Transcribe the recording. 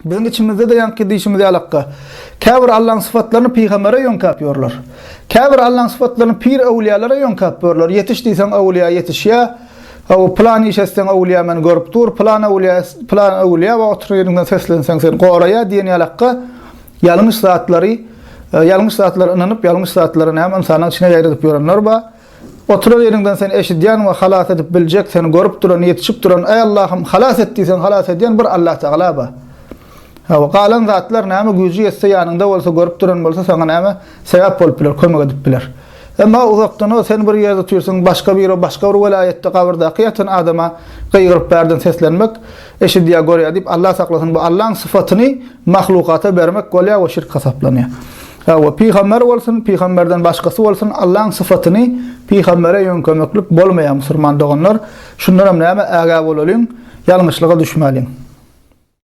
Bizim içimizde de yankı dişimizde alakka. Käbir Allah'ın sıfatlarını peygambere yönk yapıyorlar. Käbir Allah'ın sıfatlarını pir awliyalara yönk yapıyorlar. Yetişdiysen awliya yetişya. O plan işesten awliya men görüp dur. Plan awliya ve otur yerinden seslensen sen qoraya diyen alakka. Yanlış saatları inanıp yanlış saatlarını hem insanın içine yayırıp yoranlar ba. Otur yerinden sen eşidyan ve halas edip bilecek seni görüp duran yetişip duran ey Allah'ım halas ettiysen halas ediyen bir Allah Teala ba. Ha qalan zatlar näme güýji etse ýanynda bolsa görüp duran bolsa sana näme sebäp bolup biler, kömek edip biler. Emma uzakdan sen bir ýerde tursan, başga bir welayetde gabyrda qiýatan adama gıýgyryp berden seslenmek, eşidýä görýär diýip Allah saklasın bu Allah'ın sıfatyny mahlukata bermek golýa we şirk hesaplanýar. Ha we peýgamber bolsun, peýgamberden başgasy bolsun Allah'ın sıfatyny peýgambere ýönkömeklik bolmaýan musulman doganlar şunlara näme ägä bolalım, ýalňyşlyga düşmäliň.